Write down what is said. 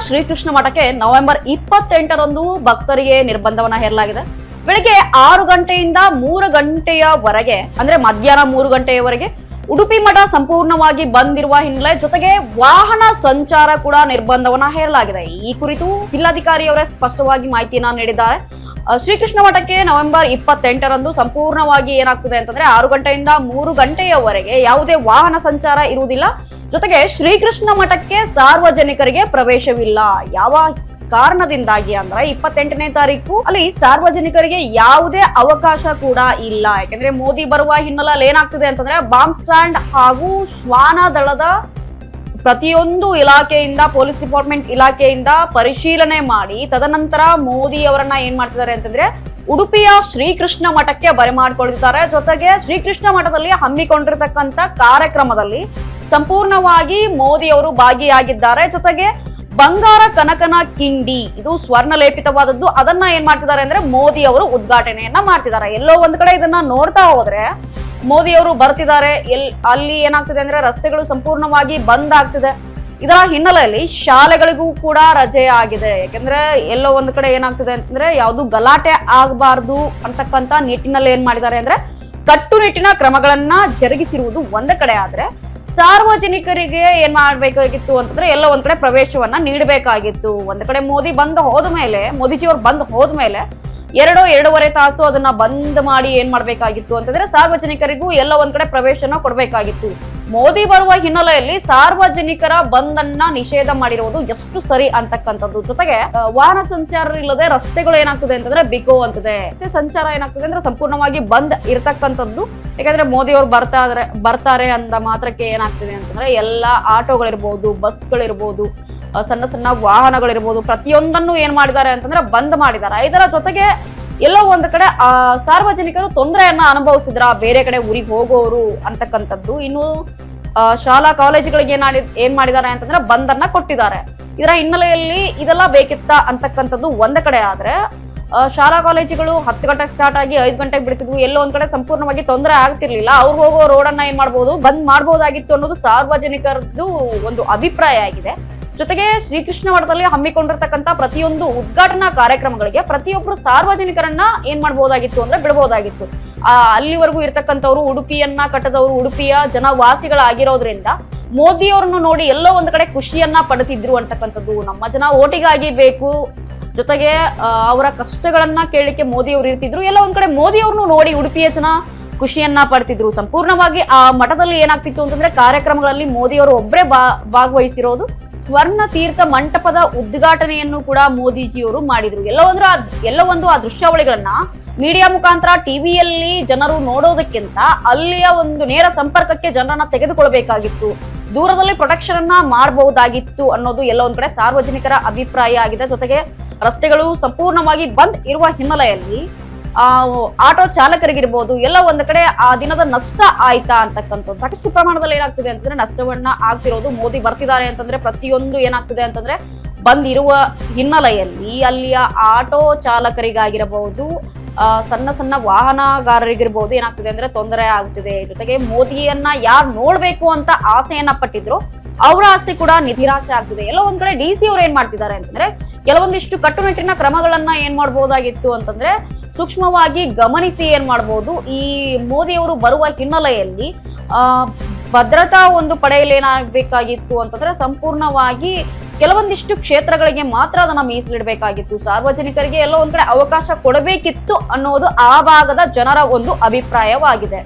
ಶ್ರೀಕೃಷ್ಣ ಮಠಕ್ಕೆ ನವೆಂಬರ್ 28ರಂದು ಭಕ್ತರಿಗೆ ನಿರ್ಬಂಧವನ್ನ ಹೇರಲಾಗಿದೆ. ಬೆಳಿಗ್ಗೆ 6 ಗಂಟೆಯಿಂದ 3 ಗಂಟೆಯವರೆಗೆ ಅಂದ್ರೆ ಮಧ್ಯಾಹ್ನ 3 ಗಂಟೆಯವರೆಗೆ ಉಡುಪಿ ಮಠ ಸಂಪೂರ್ಣವಾಗಿ ಬಂದ್ ಇರುವ ಹಿನ್ನೆಲೆ ಜೊತೆಗೆ ವಾಹನ ಸಂಚಾರ ಕೂಡ ನಿರ್ಬಂಧವನ್ನ ಹೇರಲಾಗಿದೆ. ಈ ಕುರಿತು ಜಿಲ್ಲಾಧಿಕಾರಿಯವರೇ ಸ್ಪಷ್ಟವಾಗಿ ಮಾಹಿತಿಯನ್ನ ನೀಡಿದ್ದಾರೆ. ಶ್ರೀಕೃಷ್ಣ ಮಠಕ್ಕೆ ನವೆಂಬರ್ 28ರಂದು ಸಂಪೂರ್ಣವಾಗಿ ಏನಾಗ್ತದೆ ಅಂತಂದ್ರೆ 6 ಗಂಟೆಯಿಂದ 3 ಗಂಟೆಯವರೆಗೆ ಯಾವುದೇ ವಾಹನ ಸಂಚಾರ ಇರುವುದಿಲ್ಲ. ಜೊತೆಗೆ ಶ್ರೀಕೃಷ್ಣ ಮಠಕ್ಕೆ ಸಾರ್ವಜನಿಕರಿಗೆ ಪ್ರವೇಶವಿಲ್ಲ. ಯಾವ ಕಾರಣದಿಂದಾಗಿ ಅಂದ್ರೆ 28ನೇ ತಾರೀಕು ಅಲ್ಲಿ ಸಾರ್ವಜನಿಕರಿಗೆ ಯಾವುದೇ ಅವಕಾಶ ಕೂಡ ಇಲ್ಲ. ಯಾಕಂದ್ರೆ ಮೋದಿ ಬರುವ ಹಿನ್ನೆಲೆಯಲ್ಲಿ ಏನಾಗ್ತದೆ ಅಂತಂದ್ರೆ ಬಾಂಬ್ ಸ್ಟ್ಯಾಂಡ್ ಹಾಗೂ ಶ್ವಾನ ದಳದ ಪ್ರತಿಯೊಂದು ಇಲಾಖೆಯಿಂದ ಪೊಲೀಸ್ ಡಿಪಾರ್ಟ್ಮೆಂಟ್ ಇಲಾಖೆಯಿಂದ ಪರಿಶೀಲನೆ ಮಾಡಿ ತದನಂತರ ಮೋದಿ ಅವರನ್ನ ಏನ್ ಮಾಡ್ತಿದ್ದಾರೆ ಅಂತಂದ್ರೆ ಉಡುಪಿಯ ಶ್ರೀಕೃಷ್ಣ ಮಠಕ್ಕೆ ಬರಮಾಡಿಕೊಳ್ತಿದ್ದಾರೆ. ಜೊತೆಗೆ ಶ್ರೀಕೃಷ್ಣ ಮಠದಲ್ಲಿ ಹಮ್ಮಿಕೊಂಡಿರ್ತಕ್ಕಂಥ ಕಾರ್ಯಕ್ರಮದಲ್ಲಿ ಸಂಪೂರ್ಣವಾಗಿ ಮೋದಿ ಅವರು ಭಾಗಿಯಾಗಿದ್ದಾರೆ. ಜೊತೆಗೆ ಬಂಗಾರ ಕನಕನ ಕಿಂಡಿ ಇದು ಸ್ವರ್ಣ ಲೇಪಿತವಾದದ್ದು, ಅದನ್ನ ಏನ್ ಮಾಡ್ತಿದ್ದಾರೆ ಅಂದ್ರೆ ಮೋದಿ ಅವರು ಉದ್ಘಾಟನೆಯನ್ನ ಮಾಡ್ತಿದ್ದಾರೆ. ಎಲ್ಲೋ ಒಂದ್ ಕಡೆ ಇದನ್ನ ನೋಡ್ತಾ ಹೋದ್ರೆ ಮೋದಿ ಅವರು ಬರ್ತಿದ್ದಾರೆ, ಅಲ್ಲಿ ಏನಾಗ್ತಿದೆ ಅಂದ್ರೆ ರಸ್ತೆಗಳು ಸಂಪೂರ್ಣವಾಗಿ ಬಂದ್ ಆಗ್ತಿದೆ. ಇದರ ಹಿನ್ನೆಲೆಯಲ್ಲಿ ಶಾಲೆಗಳಿಗೂ ಕೂಡ ರಜೆ ಆಗಿದೆ. ಯಾಕಂದ್ರೆ ಎಲ್ಲೋ ಒಂದ್ ಕಡೆ ಏನಾಗ್ತಿದೆ ಅಂತಂದ್ರೆ ಯಾವ್ದು ಗಲಾಟೆ ಆಗಬಾರ್ದು ಅಂತಕ್ಕಂತ ನಿಟ್ಟಿನಲ್ಲಿ ಏನ್ ಮಾಡಿದ್ದಾರೆ ಅಂದ್ರೆ ಕಟ್ಟುನಿಟ್ಟಿನ ಕ್ರಮಗಳನ್ನ ಜರುಗಿಸಿರುವುದು ಒಂದ್ ಕಡೆ ಆದ್ರೆ ಸಾರ್ವಜನಿಕರಿಗೆ ಏನ್ ಮಾಡ್ಬೇಕಾಗಿತ್ತು ಅಂತಂದ್ರೆ ಎಲ್ಲ ಒಂದ್ ಕಡೆ ಪ್ರವೇಶವನ್ನ ನೀಡಬೇಕಾಗಿತ್ತು. ಒಂದ್ ಕಡೆ ಮೋದಿ ಬಂದ್ ಹೋದ್ಮೇಲೆ ಮೋದಿಜಿಯವ್ರು ಬಂದ್ ಹೋದ್ಮೇಲೆ 2-2.5 ತಾಸು ಅದನ್ನ ಬಂದ್ ಮಾಡಿ ಏನ್ ಮಾಡ್ಬೇಕಾಗಿತ್ತು ಅಂತಂದ್ರೆ ಸಾರ್ವಜನಿಕರಿಗೂ ಎಲ್ಲ ಒಂದ್ ಕಡೆ ಪ್ರವೇಶನ ಕೊಡ್ಬೇಕಾಗಿತ್ತು. ಮೋದಿ ಬರುವ ಹಿನ್ನೆಲೆಯಲ್ಲಿ ಸಾರ್ವಜನಿಕರ ಬಂದನ್ನ ನಿಷೇಧ ಮಾಡಿರುವುದು ಎಷ್ಟು ಸರಿ ಅಂತಕ್ಕಂಥದ್ದು. ಜೊತೆಗೆ ವಾಹನ ಸಂಚಾರ ಇಲ್ಲದೆ ರಸ್ತೆಗಳು ಏನಾಗ್ತದೆ ಅಂತಂದ್ರೆ ಬಿಕೋ ಅಂತಿದೆ. ಸಂಚಾರ ಏನಾಗ್ತದೆ ಅಂದ್ರೆ ಸಂಪೂರ್ಣವಾಗಿ ಬಂದ್ ಇರ್ತಕ್ಕಂಥದ್ದು. ಯಾಕಂದ್ರೆ ಮೋದಿ ಅವರು ಬರ್ತಾರೆ ಅಂದ ಮಾತ್ರಕ್ಕೆ ಏನಾಗ್ತದೆ ಅಂತಂದ್ರೆ ಎಲ್ಲಾ ಆಟೋಗಳಿರ್ಬೋದು, ಬಸ್ಗಳಿರ್ಬೋದು, ಸಣ್ಣ ಸಣ್ಣ ವಾಹನಗಳಿರ್ಬೋದು ಪ್ರತಿಯೊಂದನ್ನು ಏನ್ ಮಾಡಿದ್ದಾರೆ ಅಂತಂದ್ರೆ ಬಂದ್ ಮಾಡಿದ್ದಾರೆ. ಇದರ ಜೊತೆಗೆ ಎಲ್ಲೋ ಒಂದ್ ಕಡೆ ಸಾರ್ವಜನಿಕರು ತೊಂದರೆಯನ್ನ ಅನುಭವಿಸಿದ್ರ ಬೇರೆ ಕಡೆ ಊರಿಗೆ ಹೋಗೋರು ಅಂತಕ್ಕಂಥದ್ದು. ಇನ್ನು ಶಾಲಾ ಕಾಲೇಜುಗಳಿಗೆ ಏನ್ ಮಾಡಿದ್ದಾರೆ ಅಂತಂದ್ರೆ ಬಂದನ್ನ ಕೊಟ್ಟಿದ್ದಾರೆ. ಇದರ ಹಿನ್ನೆಲೆಯಲ್ಲಿ ಇದೆಲ್ಲ ಬೇಕಿತ್ತ ಅಂತಕ್ಕಂಥದ್ದು ಒಂದ್ ಕಡೆ ಆದ್ರೆ ಶಾಲಾ ಕಾಲೇಜುಗಳು 10 ಗಂಟೆಗೆ ಸ್ಟಾರ್ಟ್ ಆಗಿ 5 ಗಂಟೆಗೆ ಬಿಡ್ತಿದ್ವು. ಎಲ್ಲೋ ಒಂದ್ ಕಡೆ ಸಂಪೂರ್ಣವಾಗಿ ತೊಂದರೆ ಆಗ್ತಿರ್ಲಿಲ್ಲ. ಅವ್ರು ಹೋಗೋ ರೋಡನ್ನ ಏನ್ ಮಾಡ್ಬೋದು ಬಂದ್ ಮಾಡ್ಬೋದಾಗಿತ್ತು ಅನ್ನೋದು ಸಾರ್ವಜನಿಕರದ್ದು ಒಂದು ಅಭಿಪ್ರಾಯ ಆಗಿದೆ. ಜೊತೆಗೆ ಶ್ರೀಕೃಷ್ಣ ಮಠದಲ್ಲಿ ಹಮ್ಮಿಕೊಂಡಿರ್ತಕ್ಕಂಥ ಪ್ರತಿಯೊಂದು ಉದ್ಘಾಟನಾ ಕಾರ್ಯಕ್ರಮಗಳಿಗೆ ಪ್ರತಿಯೊಬ್ಬರು ಸಾರ್ವಜನಿಕರನ್ನ ಏನ್ ಮಾಡ್ಬೋದಾಗಿತ್ತು ಅಂದ್ರೆ ಬಿಡಬಹುದಾಗಿತ್ತು. ಅಲ್ಲಿವರೆಗೂ ಇರ್ತಕ್ಕಂಥವ್ರು ಉಡುಪಿಯನ್ನ ಕಟ್ಟದವರು ಉಡುಪಿಯ ಜನವಾಸಿಗಳಾಗಿರೋದ್ರಿಂದ ಮೋದಿ ಅವ್ರನ್ನು ನೋಡಿ ಎಲ್ಲೋ ಒಂದ್ ಕಡೆ ಖುಷಿಯನ್ನ ಪಡೆದಿದ್ರು ಅಂತಕ್ಕಂಥದ್ದು. ನಮ್ಮ ಜನ ಓಟಿಗಾಗಿ ಬೇಕು, ಜೊತೆಗೆ ಅವರ ಕಷ್ಟಗಳನ್ನ ಕೇಳಲಿಕ್ಕೆ ಮೋದಿ ಅವರು ಇರ್ತಿದ್ರು. ಎಲ್ಲ ಒಂದ್ ಕಡೆ ಮೋದಿ ಅವ್ರನ್ನು ನೋಡಿ ಉಡುಪಿಯ ಜನ ಖುಷಿಯನ್ನ ಪಡ್ತಿದ್ರು. ಸಂಪೂರ್ಣವಾಗಿ ಆ ಮಠದಲ್ಲಿ ಏನಾಗ್ತಿತ್ತು ಅಂತಂದ್ರೆ ಕಾರ್ಯಕ್ರಮಗಳಲ್ಲಿ ಮೋದಿ ಅವರು ಒಬ್ಬರೇ ಭಾಗವಹಿಸಿರೋದು. ಸ್ವರ್ಣ ತೀರ್ಥ ಮಂಟಪದ ಉದ್ಘಾಟನೆಯನ್ನು ಕೂಡ ಮೋದಿಜಿಯವರು ಮಾಡಿದ್ರು. ಎಲ್ಲೋ ಒಂದು ಆ ದೃಶ್ಯಾವಳಿಗಳನ್ನ ಮೀಡಿಯಾ ಮುಖಾಂತರ ಟಿವಿಯಲ್ಲಿ ಜನರು ನೋಡೋದಕ್ಕಿಂತ ಅಲ್ಲಿಯ ಒಂದು ನೇರ ಸಂಪರ್ಕಕ್ಕೆ ಜನರನ್ನ ತೆಗೆದುಕೊಳ್ಬೇಕಾಗಿತ್ತು, ದೂರದಲ್ಲಿ ಪ್ರೊಟೆಕ್ಷನ್ ಅನ್ನ ಮಾಡಬಹುದಾಗಿತ್ತು ಅನ್ನೋದು ಎಲ್ಲ ಒಂದ್ ಕಡೆ ಸಾರ್ವಜನಿಕರ ಅಭಿಪ್ರಾಯ ಆಗಿದೆ. ಜೊತೆಗೆ ರಸ್ತೆಗಳು ಸಂಪೂರ್ಣವಾಗಿ ಬಂದ್ ಇರುವ ಹಿನ್ನೆಲೆಯಲ್ಲಿ ಆಟೋ ಚಾಲಕರಿಗಿರ್ಬೋದು ಎಲ್ಲ ಒಂದ್ ಕಡೆ ಆ ದಿನದ ನಷ್ಟ ಆಯ್ತಾ ಅಂತಕ್ಕಂಥದ್ದು ಸಾಕಷ್ಟು ಪ್ರಮಾಣದಲ್ಲಿ ಏನಾಗ್ತಿದೆ ಅಂತಂದ್ರೆ ನಷ್ಟವನ್ನ ಆಗ್ತಿರೋದು. ಮೋದಿ ಬರ್ತಿದ್ದಾರೆ ಅಂತಂದ್ರೆ ಪ್ರತಿಯೊಂದು ಏನಾಗ್ತಿದೆ ಅಂತಂದ್ರೆ ಬಂದ್ ಇರುವ ಹಿನ್ನೆಲೆಯಲ್ಲಿ ಅಲ್ಲಿಯ ಆಟೋ ಚಾಲಕರಿಗಾಗಿರಬಹುದು, ಸಣ್ಣ ಸಣ್ಣ ವಾಹನಗಾರರಿಗಿರ್ಬಹುದು ಏನಾಗ್ತಿದೆ ಅಂದ್ರೆ ತೊಂದರೆ ಆಗ್ತಿದೆ. ಜೊತೆಗೆ ಮೋದಿಯನ್ನ ಯಾರು ನೋಡ್ಬೇಕು ಅಂತ ಆಸೆಯನ್ನ ಪಟ್ಟಿದ್ರು ಅವರ ಆಸೆ ಕೂಡ ನಿರಾಶೆ ಆಗ್ತಿದೆ. ಎಲ್ಲ ಒಂದ್ ಕಡೆ DC ಅವ್ರು ಏನ್ ಮಾಡ್ತಿದ್ದಾರೆ ಅಂತಂದ್ರೆ ಕೆಲವೊಂದಿಷ್ಟು ಕಟ್ಟುನಿಟ್ಟಿನ ಕ್ರಮಗಳನ್ನ ಏನ್ ಮಾಡ್ಬೋದಾಗಿತ್ತು ಅಂತಂದ್ರೆ ಸೂಕ್ಷ್ಮವಾಗಿ ಗಮನಿಸಿ ಏನ್ ಮಾಡ್ಬೋದು. ಈ ಮೋದಿ ಅವರು ಬರುವ ಹಿನ್ನೆಲೆಯಲ್ಲಿ ಭದ್ರತಾ ಒಂದು ಪಡೆಯಲ್ಲಿ ಏನಾಗಬೇಕಾಗಿತ್ತು ಅಂತಂದ್ರೆ ಸಂಪೂರ್ಣವಾಗಿ ಕೆಲವೊಂದಿಷ್ಟು ಕ್ಷೇತ್ರಗಳಿಗೆ ಮಾತ್ರ ಅದನ್ನ ಮೀಸಲಿಡಬೇಕಾಗಿತ್ತು. ಸಾರ್ವಜನಿಕರಿಗೆ ಎಲ್ಲೋ ಒಂದ್ ಕಡೆ ಅವಕಾಶ ಕೊಡಬೇಕಿತ್ತು ಅನ್ನೋದು ಆ ಭಾಗದ ಜನರ ಒಂದು ಅಭಿಪ್ರಾಯವಾಗಿದೆ.